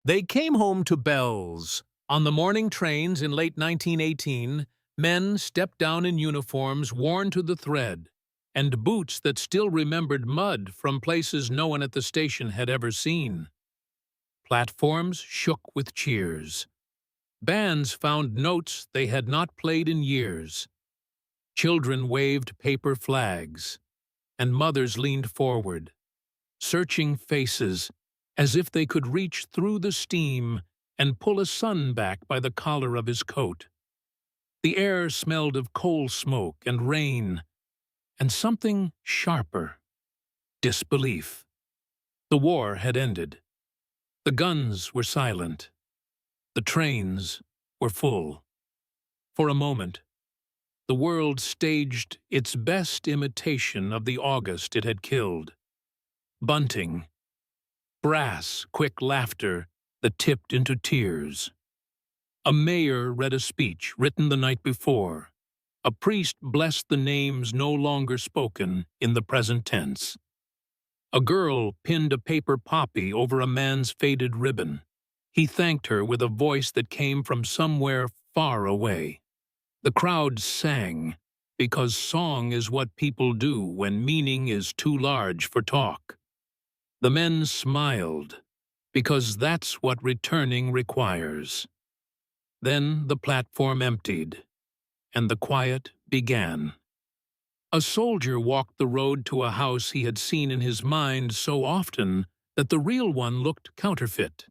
They came home to bells. On the morning trains in late 1918, men stepped down in uniforms worn to the thread, and boots that still remembered mud from places no one at the station had ever seen. Platforms shook with cheers. Bands found notes they had not played in years. Children waved paper flags, and mothers leaned forward, searching faces as if they could reach through the steam and pull a son back by the collar of his coat. The air smelled of coal smoke and rain, and something sharper: disbelief. The war had ended. The guns were silent. The trains were full. For a moment, the world staged its best imitation of the August it had killed. Bunting, brass, quick laughter that tipped into tears. A mayor read a speech written the night before. A priest blessed the names no longer spoken in the present tense. A girl pinned a paper poppy over a man's faded ribbon. He thanked her with a voice that came from somewhere far away. The crowd sang, because song is what people do when meaning is too large for talk. The men smiled, because that's what returning requires. Then the platform emptied, and the quiet began. A soldier walked the road to a house he had seen in his mind so often that the real one looked counterfeit.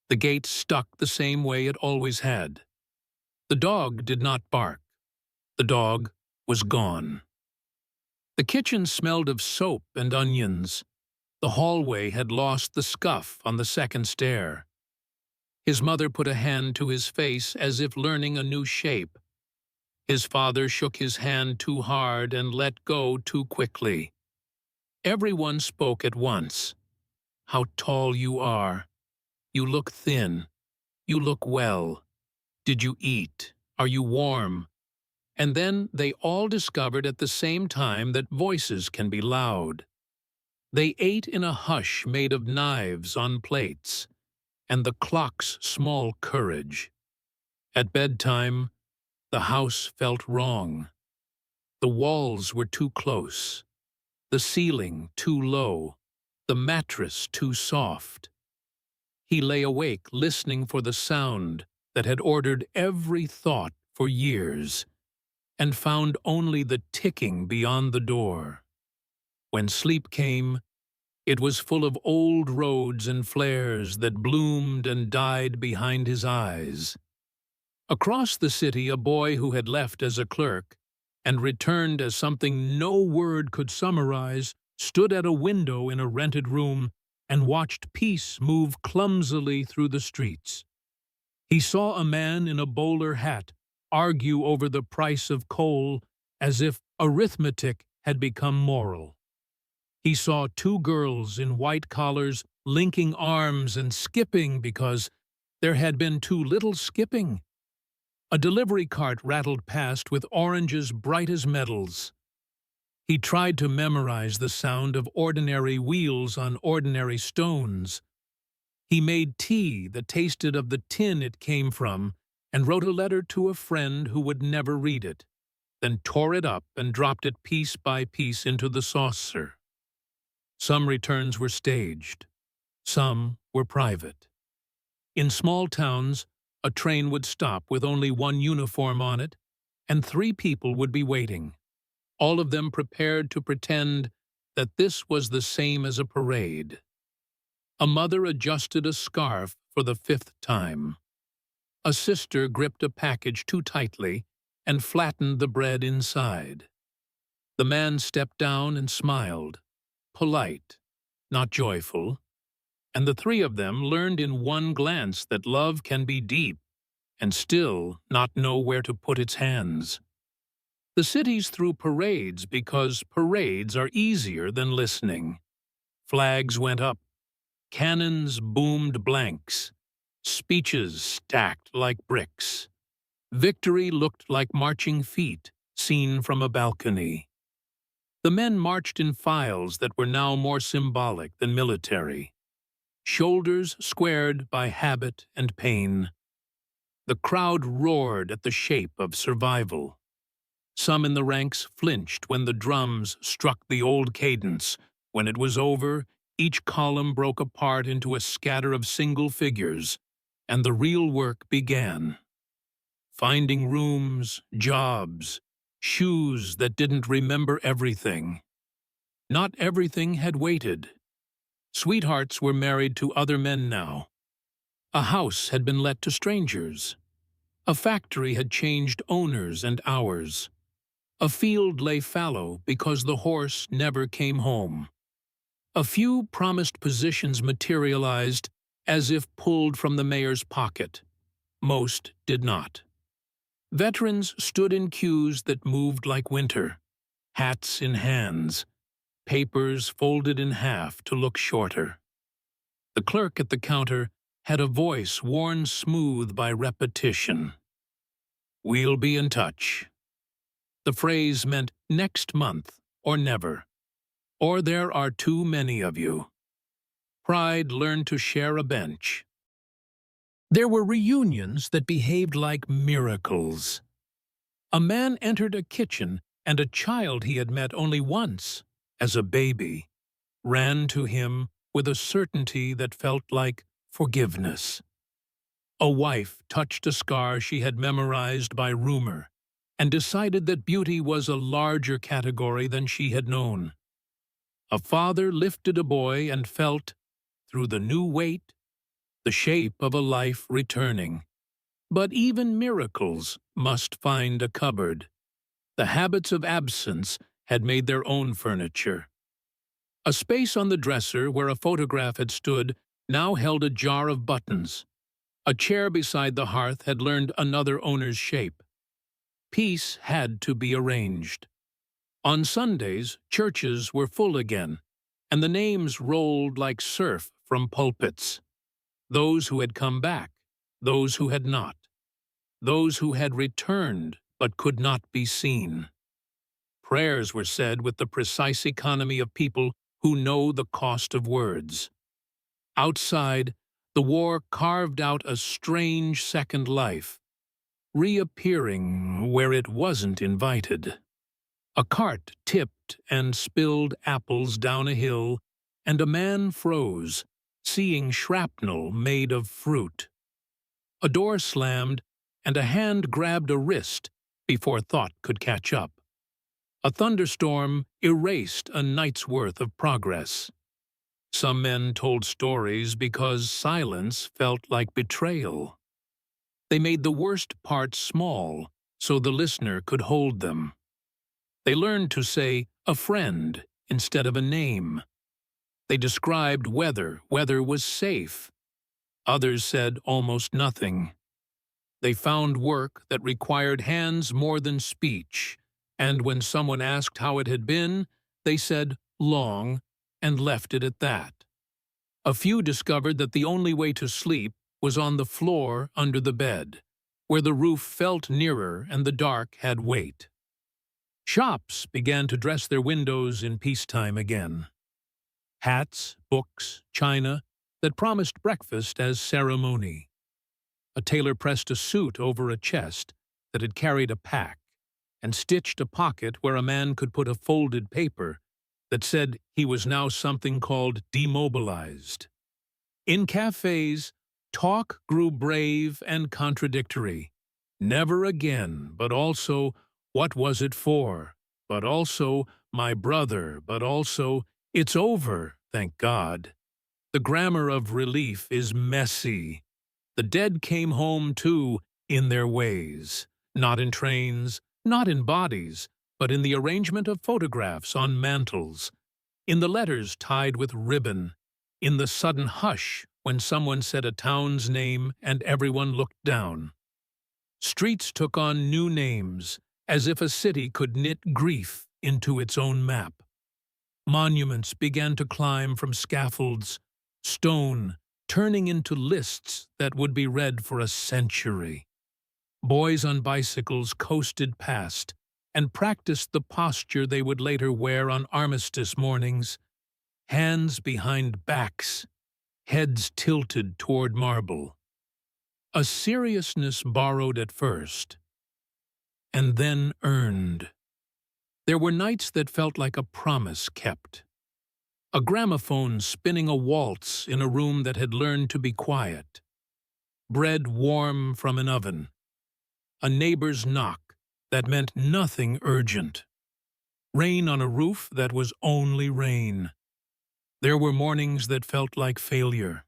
The gate stuck the same way it always had. The dog did not bark. The dog was gone. The kitchen smelled of soap and onions. The hallway had lost the scuff on the second stair. His mother put a hand to his face as if learning a new shape. His father shook his hand too hard and let go too quickly. Everyone spoke at once. "How tall you are. You look thin. You look well. Did you eat? Are you warm?" And then they all discovered at the same time that voices can be loud. They ate in a hush made of knives on plates, and the clock's small courage. At bedtime, the house felt wrong. The walls were too close, the ceiling too low, the mattress too soft. He lay awake listening for the sound that had ordered every thought for years, and found only the ticking beyond the door. When sleep came, it was full of old roads and flares that bloomed and died behind his eyes. Across the city, a boy who had left as a clerk and returned as something no word could summarize stood at a window in a rented room and watched peace move clumsily through the streets. He saw a man in a bowler hat argue over the price of coal as if arithmetic had become moral. He saw two girls in white collars linking arms and skipping because there had been too little skipping. A delivery cart rattled past with oranges bright as medals. He tried to memorize the sound of ordinary wheels on ordinary stones. He made tea that tasted of the tin it came from and wrote a letter to a friend who would never read it, then tore it up and dropped it piece by piece into the saucer. Some returns were staged. Some were private. In small towns, a train would stop with only one uniform on it, and 3 people would be waiting, all of them prepared to pretend that this was the same as a parade. A mother adjusted a scarf for the 5th time. A sister gripped a package too tightly and flattened the bread inside. The man stepped down and smiled, polite, not joyful, and the 3 of them learned in one glance that love can be deep and still not know where to put its hands. The cities threw parades because parades are easier than listening. Flags went up. Cannons boomed blanks. Speeches stacked like bricks. Victory looked like marching feet seen from a balcony. The men marched in files that were now more symbolic than military. shoulders squared by habit and pain. The crowd roared at the shape of survival. Some in the ranks flinched when the drums struck the old cadence. When it was over, each column broke apart into a scatter of single figures, and the real work began. Finding rooms, jobs, shoes that didn't remember everything. Not everything had waited. Sweethearts were married to other men now. A house had been let to strangers. A factory had changed owners and hours. A field lay fallow because the horse never came home. A few promised positions materialized as if pulled from the mayor's pocket. Most did not. Veterans stood in queues that moved like winter, hats in hands, papers folded in half to look shorter. The clerk at the counter had a voice worn smooth by repetition. "We'll be in touch." The phrase meant next month or never, or there are too many of you. Pride learned to share a bench. There were reunions that behaved like miracles. A man entered a kitchen, and a child he had met only once, as a baby, ran to him with a certainty that felt like forgiveness. A wife touched a scar she had memorized by rumor, and decided that beauty was a larger category than she had known. A father lifted a boy and felt, through the new weight, the shape of a life returning. But even miracles must find a cupboard. The habits of absence had made their own furniture. A space on the dresser where a photograph had stood now held a jar of buttons. A chair beside the hearth had learned another owner's shape. Peace had to be arranged. On Sundays, churches were full again, and the names rolled like surf from pulpits. Those who had come back, those who had not, those who had returned but could not be seen. Prayers were said with the precise economy of people who know the cost of words. Outside, the war carved out a strange second life, reappearing where it wasn't invited. A cart tipped and spilled apples down a hill, and a man froze, seeing shrapnel made of fruit. A door slammed, and a hand grabbed a wrist before thought could catch up. A thunderstorm erased a night's worth of progress. Some men told stories because silence felt like betrayal. They made the worst parts small so the listener could hold them. They learned to say a friend instead of a name. They described whether was safe. Others said almost nothing. They found work that required hands more than speech, and when someone asked how it had been, they said long and left it at that. A few discovered that the only way to sleep was on the floor under the bed, where the roof felt nearer and the dark had weight. Shops began to dress their windows in peacetime again. Hats, books, china that promised breakfast as ceremony. A tailor pressed a suit over a chest that had carried a pack and stitched a pocket where a man could put a folded paper that said he was now something called demobilized. In cafes, talk grew brave and contradictory. Never again, but also, what was it for? But also, my brother, but also, it's over, thank God. The grammar of relief is messy. The dead came home, too, in their ways. Not in trains, not in bodies, but in the arrangement of photographs on mantels, in the letters tied with ribbon, in the sudden hush when someone said a town's name and everyone looked down. Streets took on new names, as if a city could knit grief into its own map. Monuments began to climb from scaffolds, stone turning into lists that would be read for a century. Boys on bicycles coasted past and practiced the posture they would later wear on armistice mornings, hands behind backs, heads tilted toward marble. A seriousness borrowed at first, and then earned. There were nights that felt like a promise kept. A gramophone spinning a waltz in a room that had learned to be quiet. Bread warm from an oven. A neighbor's knock that meant nothing urgent. Rain on a roof that was only rain. There were mornings that felt like failure.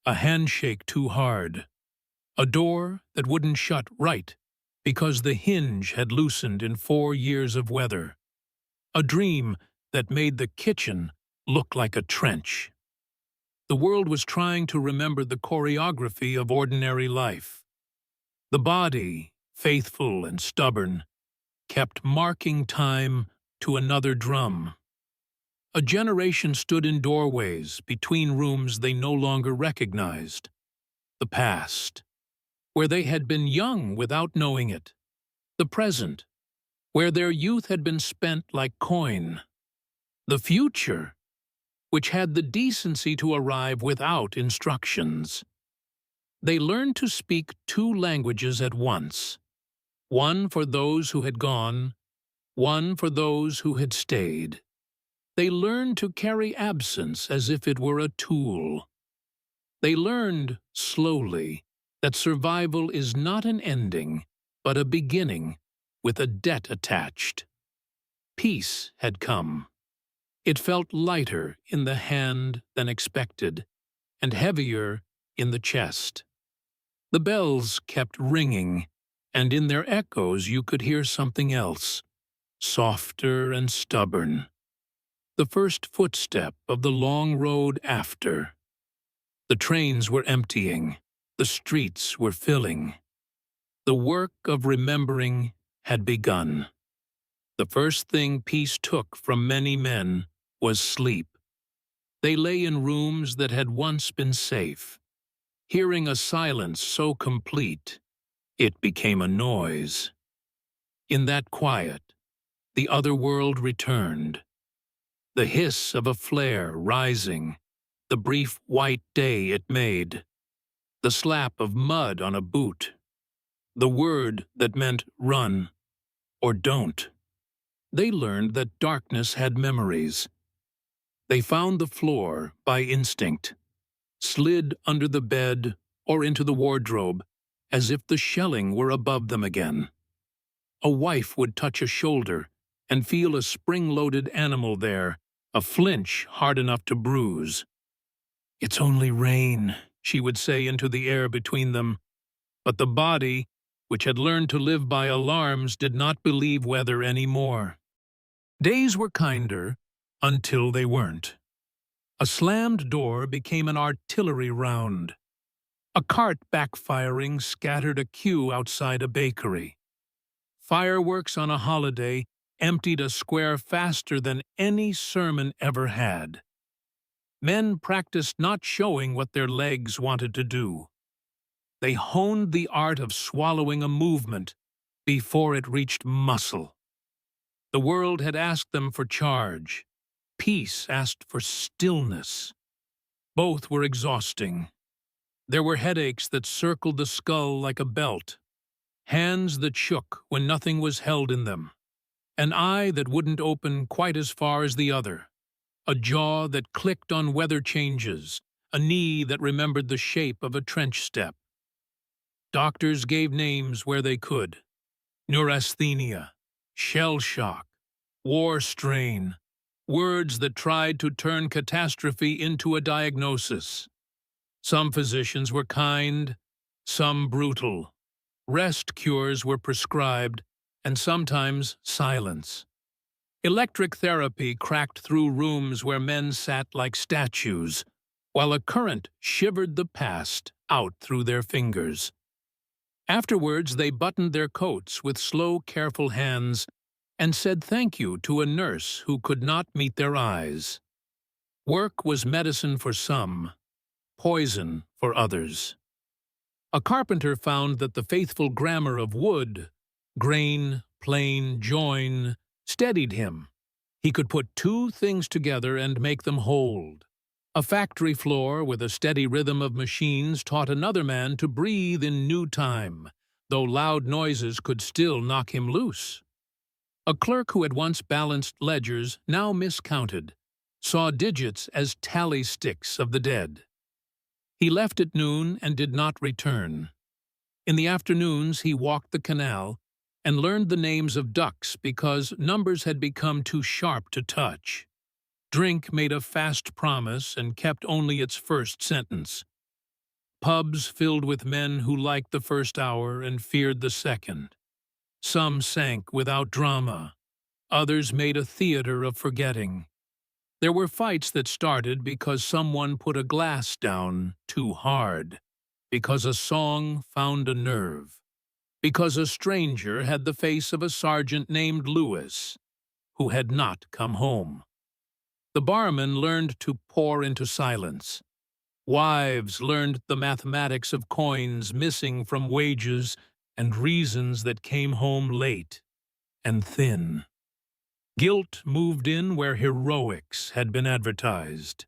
A handshake too hard. A door that wouldn't shut right because the hinge had loosened in 4 years of weather. A dream that made the kitchen look like a trench. The world was trying to remember the choreography of ordinary life. The body, faithful and stubborn, kept marking time to another drum. A generation stood in doorways between rooms they no longer recognized. The past, where they had been young without knowing it. The present, where their youth had been spent like coin. The future, which had the decency to arrive without instructions. They learned to speak 2 languages at once, one for those who had gone, one for those who had stayed. They learned to carry absence as if it were a tool. They learned, slowly, that survival is not an ending, but a beginning with a debt attached. Peace had come. It felt lighter in the hand than expected, and heavier in the chest. The bells kept ringing, and in their echoes you could hear something else, softer and stubborn. The first footstep of the long road after. The trains were emptying, the streets were filling. The work of remembering had begun. The first thing peace took from many men was sleep. They lay in rooms that had once been safe, hearing a silence so complete it became a noise. In that quiet, the other world returned. The hiss of a flare rising, the brief white day it made, the slap of mud on a boot, the word that meant run or don't. They learned that darkness had memories. They found the floor by instinct, slid under the bed or into the wardrobe, as if the shelling were above them again. A wife would touch a shoulder and feel a spring-loaded animal there, a flinch hard enough to bruise. "It's only rain," she would say into the air between them. But the body, which had learned to live by alarms, did not believe weather anymore. Days were kinder until they weren't. A slammed door became an artillery round. A cart backfiring scattered a queue outside a bakery. Fireworks on a holiday emptied a square faster than any sermon ever had. Men practiced not showing what their legs wanted to do. They honed the art of swallowing a movement before it reached muscle. The world had asked them for charge. Peace asked for stillness. Both were exhausting. There were headaches that circled the skull like a belt, hands that shook when nothing was held in them, an eye that wouldn't open quite as far as the other, a jaw that clicked on weather changes, a knee that remembered the shape of a trench step. Doctors gave names where they could: neurasthenia, shell shock, war strain, words that tried to turn catastrophe into a diagnosis. Some physicians were kind, some brutal. Rest cures were prescribed, and sometimes silence. Electric therapy cracked through rooms where men sat like statues, while a current shivered the past out through their fingers. Afterwards, they buttoned their coats with slow, careful hands and said thank you to a nurse who could not meet their eyes. Work was medicine for some, poison for others. A carpenter found that the faithful grammar of wood, grain, plane, join, steadied him. He could put 2 things together and make them hold. A factory floor with a steady rhythm of machines taught another man to breathe in new time, though loud noises could still knock him loose. A clerk who had once balanced ledgers now miscounted, saw digits as tally sticks of the dead. He left at noon and did not return. In the afternoons he walked the canal and learned the names of ducks because numbers had become too sharp to touch. Drink made a fast promise and kept only its first sentence. Pubs filled with men who liked the first hour and feared the second. Some sank without drama. Others made a theater of forgetting. There were fights that started because someone put a glass down too hard, because a song found a nerve, because a stranger had the face of a sergeant named Lewis, who had not come home. The barman learned to pour into silence. Wives learned the mathematics of coins missing from wages and reasons that came home late and thin. Guilt moved in where heroics had been advertised.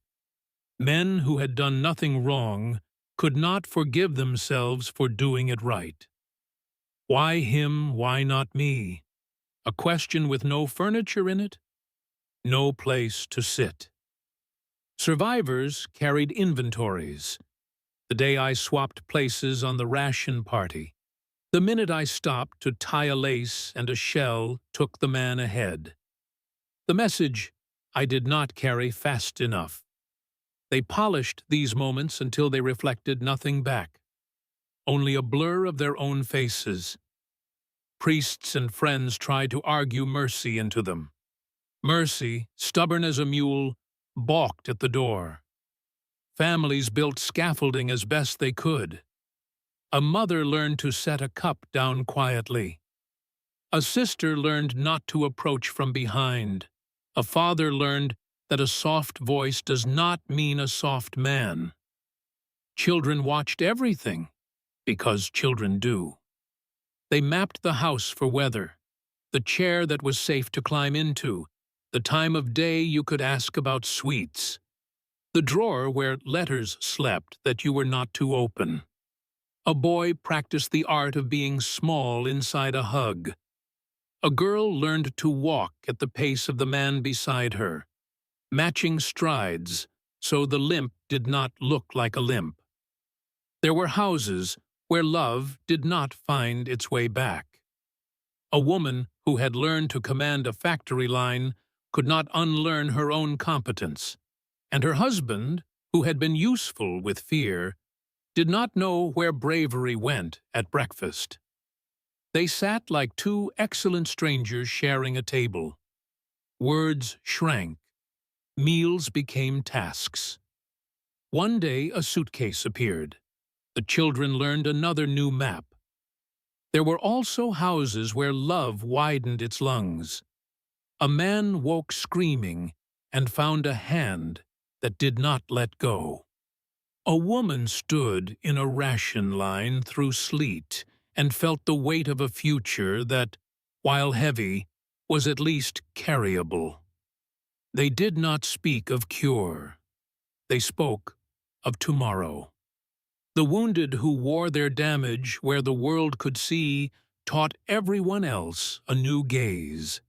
Men who had done nothing wrong could not forgive themselves for doing it right. Why him, why not me? A question with no furniture in it, no place to sit. Survivors carried inventories. The day I swapped places on the ration party, the minute I stopped to tie a lace and a shell took the man ahead. The message I did not carry fast enough. They polished these moments until they reflected nothing back, only a blur of their own faces. Priests and friends tried to argue mercy into them. Mercy, stubborn as a mule, balked at the door. Families built scaffolding as best they could. A mother learned to set a cup down quietly. A sister learned not to approach from behind. A father learned that a soft voice does not mean a soft man. Children watched everything, because children do. They mapped the house for weather, the chair that was safe to climb into, the time of day you could ask about sweets, the drawer where letters slept that you were not to open. A boy practiced the art of being small inside a hug. A girl learned to walk at the pace of the man beside her, matching strides so the limp did not look like a limp. There were houses where love did not find its way back. A woman who had learned to command a factory line could not unlearn her own competence, and her husband, who had been useful with fear, did not know where bravery went at breakfast. They sat like two excellent strangers sharing a table. Words shrank. Meals became tasks. One day a suitcase appeared. The children learned another new map. There were also houses where love widened its lungs. A man woke screaming and found a hand that did not let go. A woman stood in a ration line through sleet and felt the weight of a future that, while heavy, was at least carryable. They did not speak of cure. They spoke of tomorrow. The wounded who wore their damage where the world could see taught everyone else a new gaze.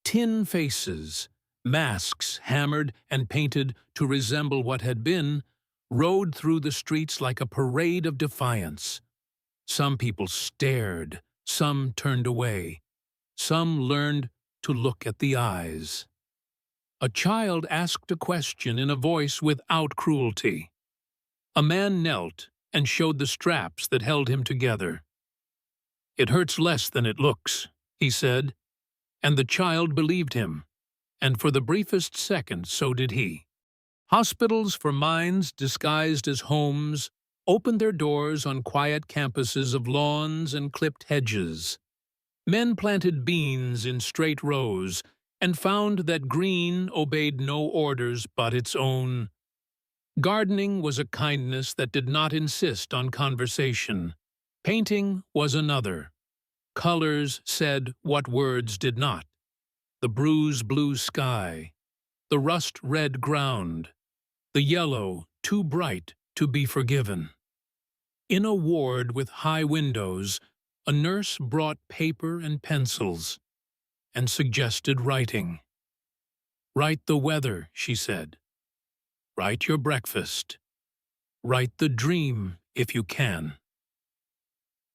Tin faces, masks hammered and painted to resemble what had been, rode through the streets like a parade of defiance. Some people stared, some turned away, some learned to look at the eyes. A child asked a question in a voice without cruelty. A man knelt and showed the straps that held him together. "It hurts less than it looks," he said, and the child believed him, and for the briefest second so did he. Hospitals for minds disguised as homes opened their doors on quiet campuses of lawns and clipped hedges. Men planted beans in straight rows and found that green obeyed no orders but its own. Gardening was a kindness that did not insist on conversation. Painting was another. Colors said what words did not. The bruise blue sky, the rust red ground, the yellow too bright to be forgiven. In a ward with high windows, a nurse brought paper and pencils and suggested writing. "Write the weather," she said. "Write your breakfast. Write the dream if you can."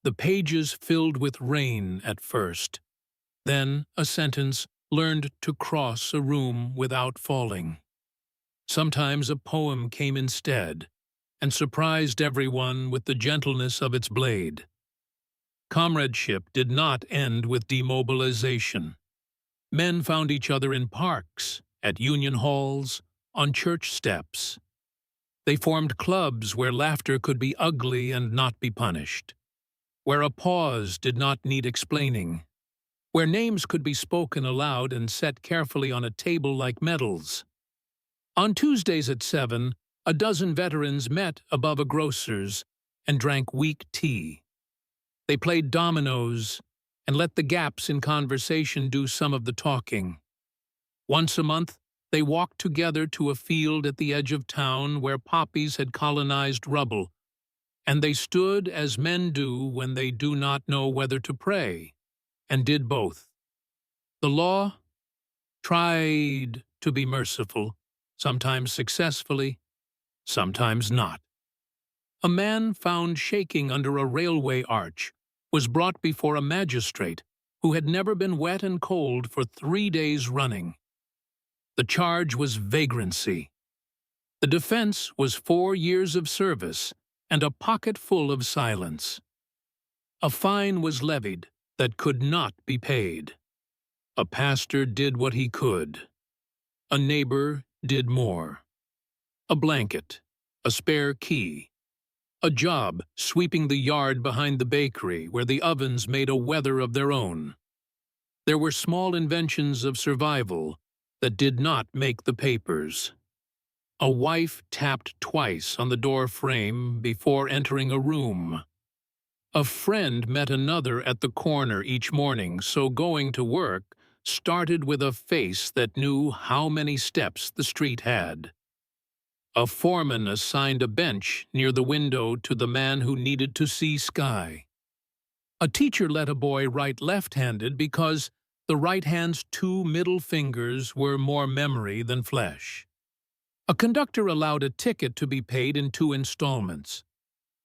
The pages filled with rain at first, then a sentence learned to cross a room without falling. Sometimes a poem came instead, and surprised everyone with the gentleness of its blade. Comradeship did not end with demobilization. Men found each other in parks, at union halls, on church steps. They formed clubs where laughter could be ugly and not be punished, where a pause did not need explaining, where names could be spoken aloud and set carefully on a table like medals. On Tuesdays at 7, a dozen veterans met above a grocer's and drank weak tea. They played dominoes and let the gaps in conversation do some of the talking. Once a month, they walked together to a field at the edge of town where poppies had colonized rubble, and they stood as men do when they do not know whether to pray, and did both. The law tried to be merciful, sometimes successfully, sometimes not. A man found shaking under a railway arch was brought before a magistrate who had never been wet and cold for 3 days running. The charge was vagrancy. The defense was 4 years of service and a pocket full of silence. A fine was levied that could not be paid. A pastor did what he could. A neighbor did more. A blanket, a spare key, a job sweeping the yard behind the bakery where the ovens made a weather of their own. There were small inventions of survival that did not make the papers. A wife tapped twice on the door frame before entering a room. A friend met another at the corner each morning, so going to work started with a face that knew how many steps the street had. A foreman assigned a bench near the window to the man who needed to see sky. A teacher let a boy write left-handed because the right hand's 2 middle fingers were more memory than flesh. A conductor allowed a ticket to be paid in 2 installments.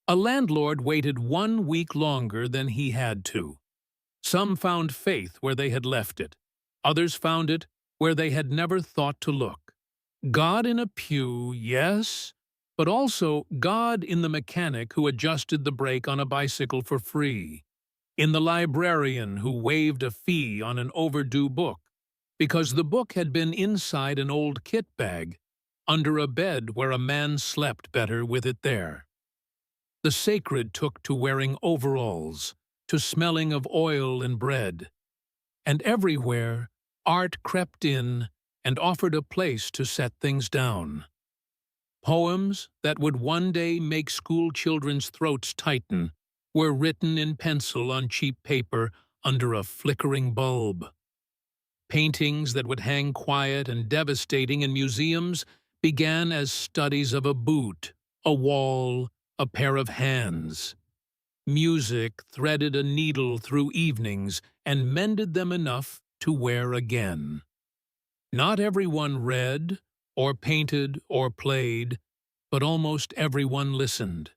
A landlord waited 1 week longer than he had to. Some found faith where they had left it. Others found it where they had never thought to look. God in a pew, yes, but also God in the mechanic who adjusted the brake on a bicycle for free, in the librarian who waived a fee on an overdue book, because the book had been inside an old kit bag, under a bed where a man slept better with it there. The sacred took to wearing overalls, to smelling of oil and bread, and everywhere art crept in and offered a place to set things down. Poems that would one day make school children's throats tighten were written in pencil on cheap paper under a flickering bulb. Paintings that would hang quiet and devastating in museums began as studies of a boot, a wall, a pair of hands. Music threaded a needle through evenings and mended them enough to wear again. Not everyone read, or painted, or played, but almost everyone listened.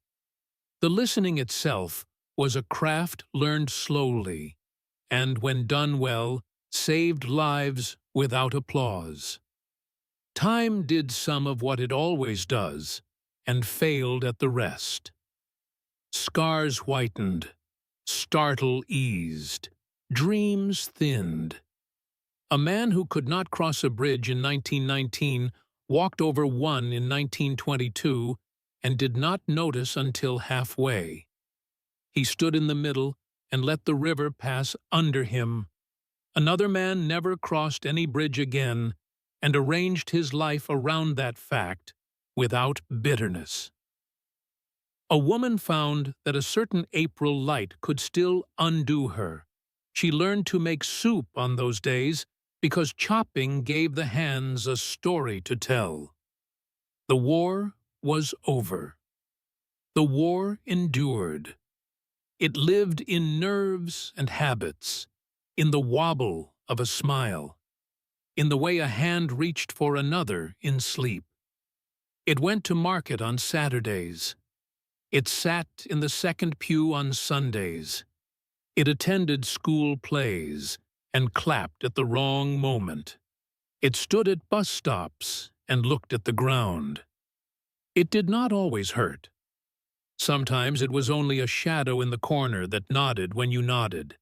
The listening itself was a craft learned slowly, and when done well, saved lives without applause. Time did some of what it always does, and failed at the rest. Scars whitened, startle eased, dreams thinned. A man who could not cross a bridge in 1919 walked over one in 1922 and did not notice until halfway. He stood in the middle and let the river pass under him. Another man never crossed any bridge again and arranged his life around that fact without bitterness. A woman found that a certain April light could still undo her. She learned to make soup on those days because chopping gave the hands a story to tell. The war was over. The war endured. It lived in nerves and habits, in the wobble of a smile, in the way a hand reached for another in sleep. It went to market on Saturdays. It sat in the second pew on Sundays. It attended school plays and clapped at the wrong moment. It stood at bus stops and looked at the ground. It did not always hurt. Sometimes it was only a shadow in the corner that nodded when you nodded,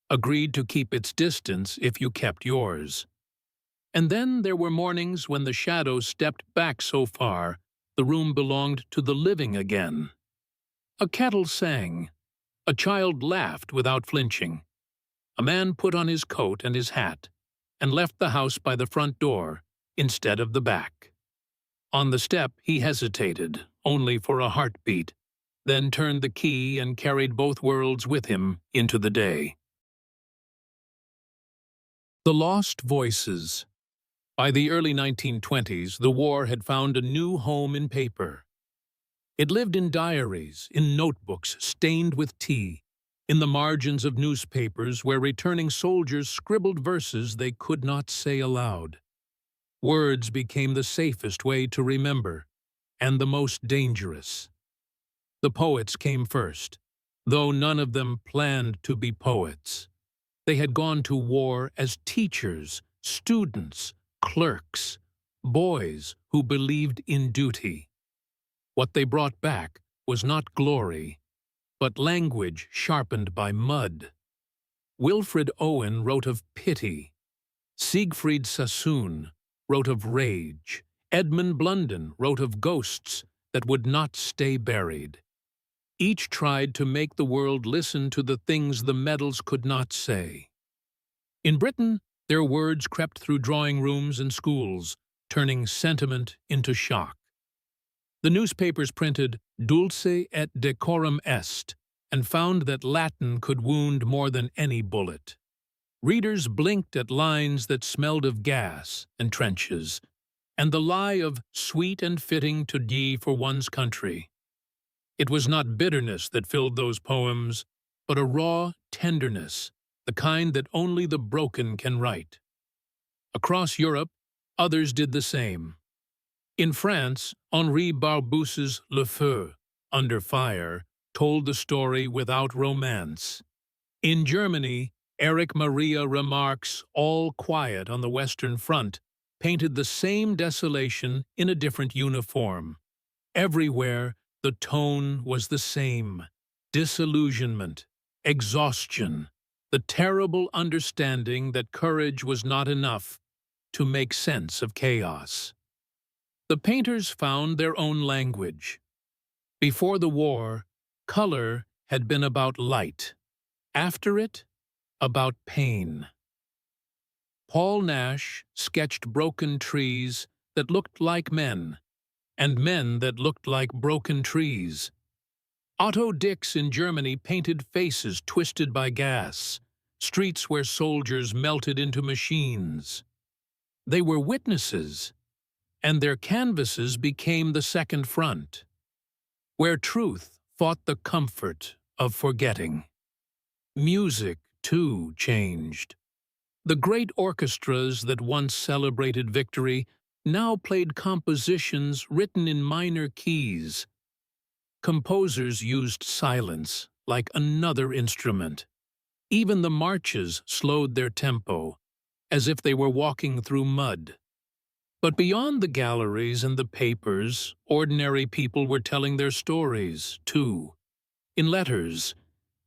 agreed to keep its distance if you kept yours. And then there were mornings when the shadow stepped back so far the room belonged to the living again. A kettle sang. A child laughed without flinching. A man put on his coat and his hat and left the house by the front door instead of the back. On the step he hesitated, only for a heartbeat, then turned the key and carried both worlds with him into the day. The Lost Voices. By the early 1920s, the war had found a new home in paper. It lived in diaries, in notebooks stained with tea, in the margins of newspapers where returning soldiers scribbled verses they could not say aloud. Words became the safest way to remember, and the most dangerous. The poets came first, though none of them planned to be poets. They had gone to war as teachers, students, clerks, boys who believed in duty. What they brought back was not glory, but language sharpened by mud. Wilfred Owen wrote of pity. Siegfried Sassoon wrote of rage. Edmund Blunden wrote of ghosts that would not stay buried. Each tried to make the world listen to the things the medals could not say. In Britain, their words crept through drawing rooms and schools, turning sentiment into shock. The newspapers printed dulce et decorum est and found that Latin could wound more than any bullet. Readers blinked at lines that smelled of gas and trenches, and the lie of sweet and fitting to die for one's country. It was not bitterness that filled those poems, but a raw tenderness, the kind that only the broken can write. Across Europe, others did the same. In France, Henri Barbuse's Le Feu, Under Fire, told the story without romance. In Germany, Erich Maria Remarque's All Quiet on the Western Front painted the same desolation in a different uniform. Everywhere, the tone was the same: disillusionment, exhaustion, the terrible understanding that courage was not enough to make sense of chaos. The painters found their own language. Before the war, color had been about light. After it, about pain. Paul Nash sketched broken trees that looked like men, and men that looked like broken trees. Otto Dix in Germany painted faces twisted by gas, streets where soldiers melted into machines. They were witnesses, and their canvases became the second front, where truth fought the comfort of forgetting. Music, too, changed. The great orchestras that once celebrated victory now played compositions written in minor keys. Composers used silence like another instrument. Even the marches slowed their tempo, as if they were walking through mud. But beyond the galleries and the papers, ordinary people were telling their stories, too. In letters,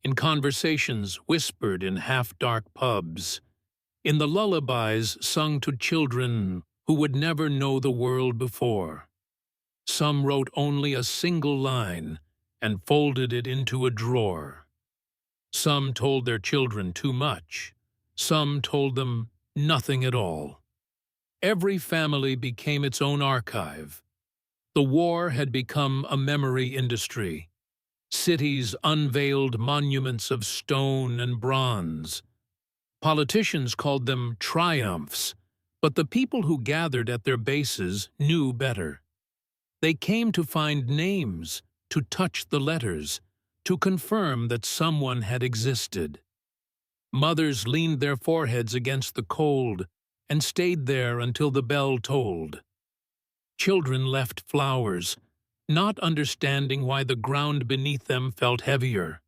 in conversations whispered in half-dark pubs, in the lullabies sung to children who would never know the world before. Some wrote only a single line and folded it into a drawer. Some told their children too much. Some told them nothing at all. Every family became its own archive. The war had become a memory industry. Cities unveiled monuments of stone and bronze. Politicians called them triumphs, but the people who gathered at their bases knew better. They came to find names, to touch the letters, to confirm that someone had existed. Mothers leaned their foreheads against the cold and stayed there until the bell tolled. Children left flowers, not understanding why the ground beneath them felt heavier.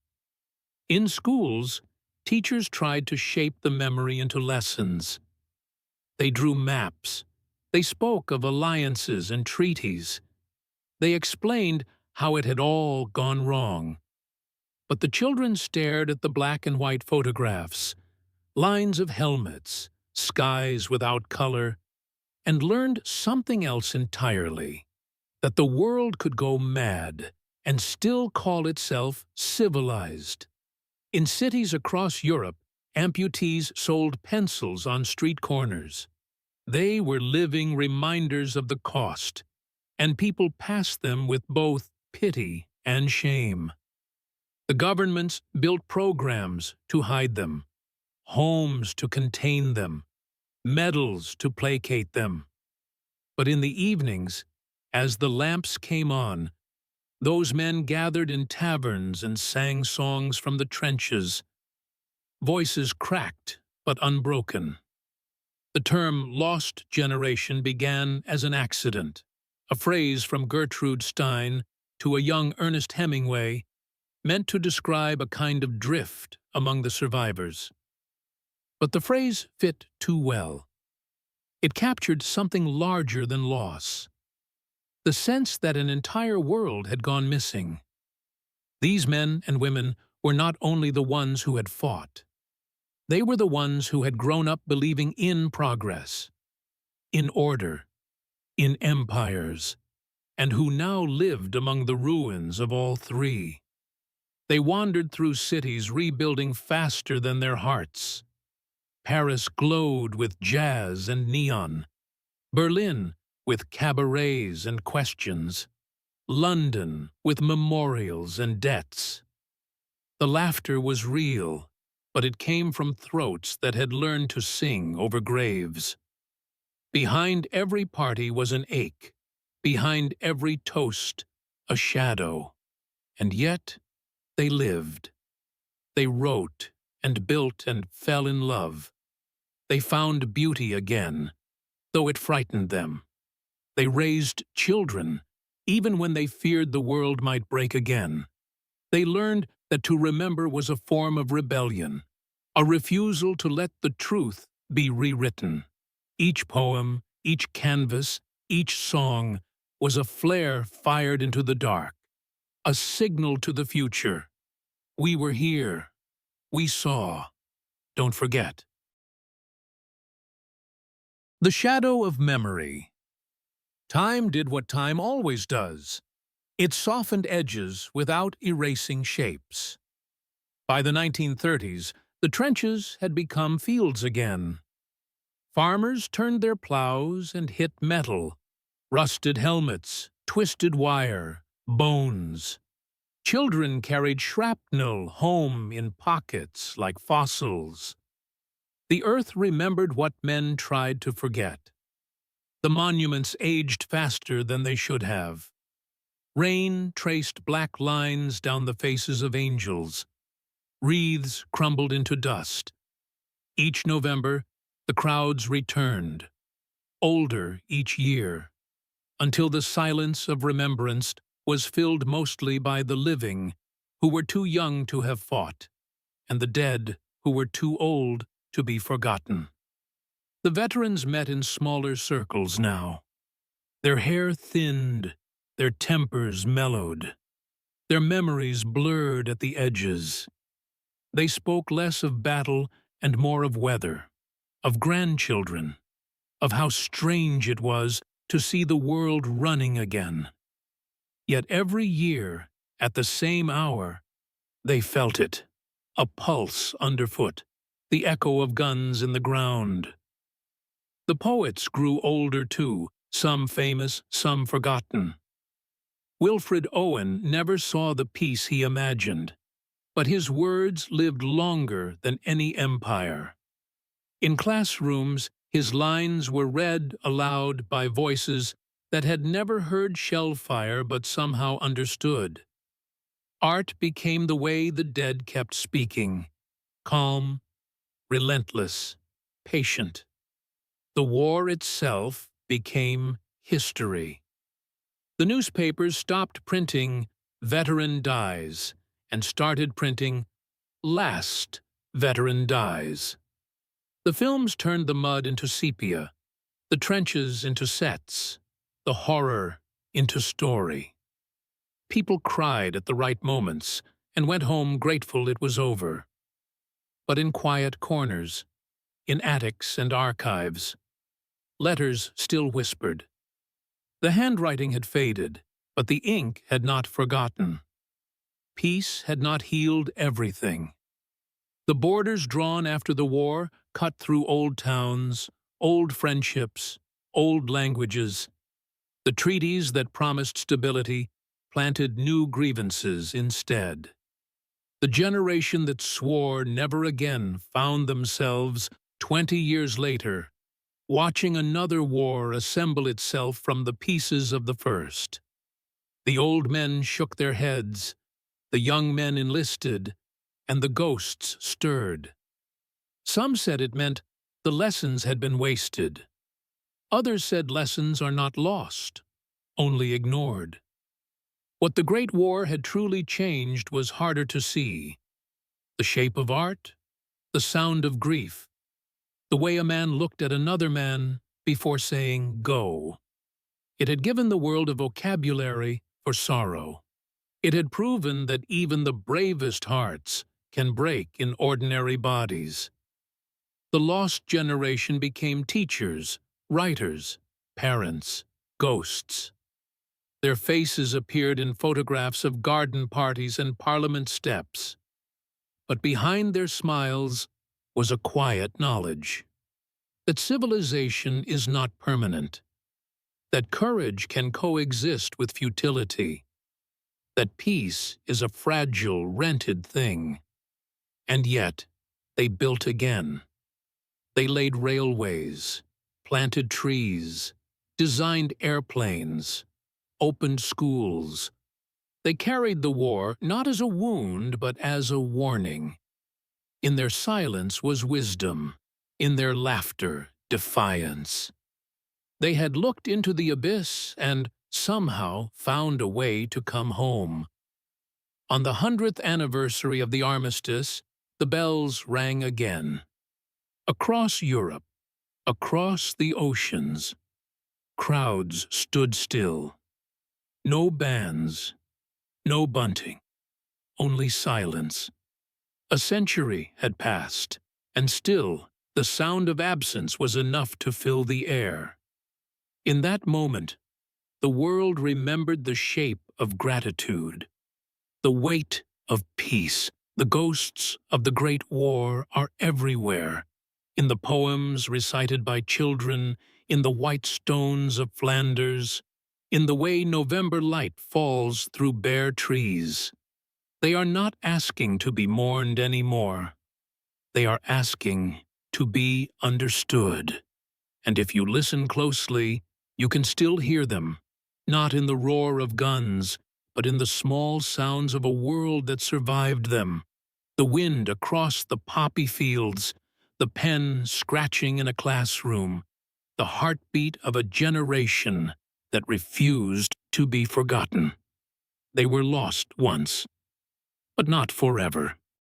In schools, teachers tried to shape the memory into lessons. They drew maps. They spoke of alliances and treaties. They explained how it had all gone wrong. But the children stared at the black and white photographs, lines of helmets, skies without color, and learned something else entirely, that the world could go mad and still call itself civilized. In cities across Europe, amputees sold pencils on street corners. They were living reminders of the cost, and people passed them with both pity and shame. The governments built programs to hide them, homes to contain them, medals to placate them. But in the evenings, as the lamps came on, those men gathered in taverns and sang songs from the trenches, voices cracked but unbroken. The term "lost generation" began as an accident, a phrase from Gertrude Stein to a young Ernest Hemingway, meant to describe a kind of drift among the survivors. But the phrase fit too well. It captured something larger than loss, the sense that an entire world had gone missing. These men and women were not only the ones who had fought. They were the ones who had grown up believing in progress, in order, in empires, and who now lived among the ruins of all three. They wandered through cities rebuilding faster than their hearts. Paris glowed with jazz and neon, Berlin with cabarets and questions, London with memorials and debts. The laughter was real, but it came from throats that had learned to sing over graves. Behind every party was an ache, behind every toast a shadow, and yet they lived. They wrote and built and fell in love. They found beauty again, though it frightened them. They raised children, even when they feared the world might break again. They learned that to remember was a form of rebellion, a refusal to let the truth be rewritten. Each poem, each canvas, each song was a flare fired into the dark, a signal to the future. We were here. We saw. Don't forget. The shadow of memory. Time did what time always does. It softened edges without erasing shapes. By the 1930s, the trenches had become fields again. Farmers turned their plows and hit metal, rusted helmets, twisted wire, bones. Children carried shrapnel home in pockets like fossils. The earth remembered what men tried to forget. The monuments aged faster than they should have. Rain traced black lines down the faces of angels. Wreaths crumbled into dust. Each November, the crowds returned, older each year, until the silence of remembrance was filled mostly by the living, who were too young to have fought, and the dead, who were too old to be forgotten. The veterans met in smaller circles now. Their hair thinned, their tempers mellowed, their memories blurred at the edges. They spoke less of battle and more of weather, of grandchildren, of how strange it was to see the world running again. Yet every year, at the same hour, they felt it, a pulse underfoot, the echo of guns in the ground. The poets grew older too, some famous, some forgotten. Wilfred Owen never saw the peace he imagined, but his words lived longer than any empire. In classrooms, his lines were read aloud by voices that had never heard shell fire but somehow understood. Art became the way the dead kept speaking, calm, relentless, patient. The war itself became history. The newspapers stopped printing "Veteran Dies" and started printing "Last Veteran Dies." The films turned the mud into sepia, the trenches into sets, the horror into story. People cried at the right moments and went home grateful it was over. But in quiet corners, in attics and archives, letters still whispered. The handwriting had faded, but the ink had not forgotten. Peace had not healed everything. The borders drawn after the war cut through old towns, old friendships, old languages. The treaties that promised stability planted new grievances instead. The generation that swore never again found themselves, 20 years later, watching another war assemble itself from the pieces of the first. The old men shook their heads, the young men enlisted, and the ghosts stirred. Some said it meant the lessons had been wasted. Others said lessons are not lost, only ignored. What the Great War had truly changed was harder to see. The shape of art, the sound of grief, the way a man looked at another man before saying, "Go." It had given the world a vocabulary for sorrow. It had proven that even the bravest hearts can break in ordinary bodies. The lost generation became teachers, writers, parents, ghosts. Their faces appeared in photographs of garden parties and parliament steps. But behind their smiles was a quiet knowledge that civilization is not permanent, that courage can coexist with futility, that peace is a fragile, rented thing. And yet, they built again. They laid railways, planted trees, designed airplanes, opened schools. They carried the war not as a wound but as a warning. In their silence was wisdom, in their laughter, defiance. They had looked into the abyss and somehow found a way to come home. On the 100th anniversary of the armistice, the bells rang again. Across Europe, across the oceans, crowds stood still. No bands, no bunting, only silence. A century had passed, and still the sound of absence was enough to fill the air. In that moment, the world remembered the shape of gratitude, the weight of peace. The ghosts of the Great War are everywhere, in the poems recited by children, in the white stones of Flanders, in the way November light falls through bare trees. They are not asking to be mourned anymore. They are asking to be understood. And if you listen closely, you can still hear them, not in the roar of guns, but in the small sounds of a world that survived them. The wind across the poppy fields, the pen scratching in a classroom, the heartbeat of a generation that refused to be forgotten. They were lost once, but not forever.